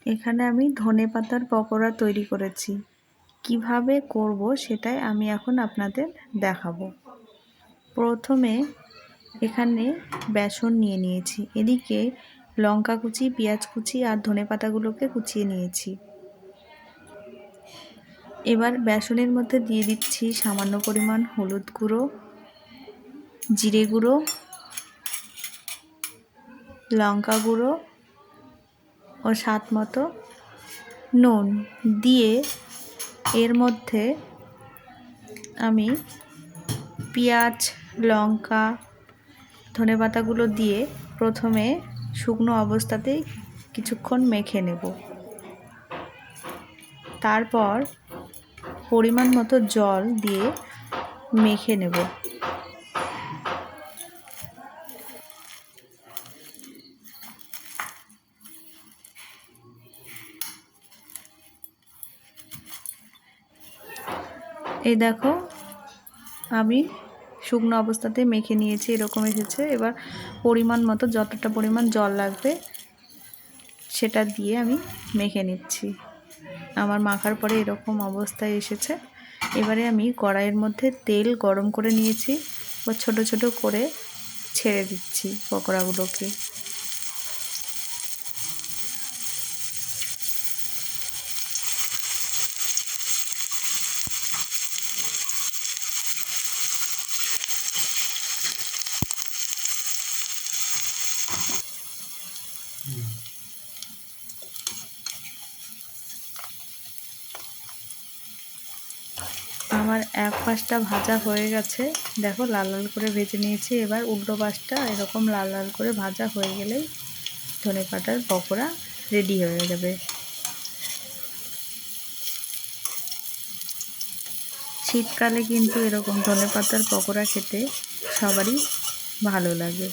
এখানে আমি ধনেপাতার পকোড়া তৈরি করেছি। কিভাবে করব সেটাই আমি এখন আপনাদের দেখাবো। প্রথমে এখানে বেসন নিয়ে নিয়েছি, এদিকে লঙ্কা কুচি, পেঁয়াজ কুচি আর ধনেপাতাগুলোকে কুচিয়ে নিয়েছি। এবার বেসনের মধ্যে দিয়ে দিচ্ছি সামান্য পরিমাণ হলুদ গুঁড়ো, জিরে গুঁড়ো, লঙ্কা গুঁড়ো ও স্বাদ মতো নুন দিয়ে এর মধ্যে আমি পেঁয়াজ, লঙ্কা, ধনেপাতাগুলো দিয়ে প্রথমে শুকনো অবস্থাতেই কিছুক্ষণ মেখে নেব। তারপর পরিমাণ মতো জল দিয়ে মেখে নেব। এই দেখো আমি শুকনো অবস্থাতে মেখে নিয়েছি, এরকম এসেছে। এবার পরিমাণ মতো যতটা পরিমাণ জল লাগবে সেটা দিয়ে আমি মেখে নিচ্ছি। আমার মাখার পরে এরকম অবস্থায় এসেছে। এবারে আমি কড়াইয়ের মধ্যে তেল গরম করে নিয়েছি, বা ছোট ছোট করে ছেড়ে দিচ্ছি পকোড়াগুলোকে। আমার এক পাশটা ভাজা হয়ে গেছে, দেখো লাল লাল করে ভেজে নিয়েছি। এবার উল্টো পাশটা এরকম লাল লাল করে ভাজা হয়ে গেলেই ধনেপাতার পকোড়া রেডি হয়ে যাবে। শীতকালে কিন্তু এরকম ধনেপাতার পকোড়া খেতে সবারই ভালো লাগে।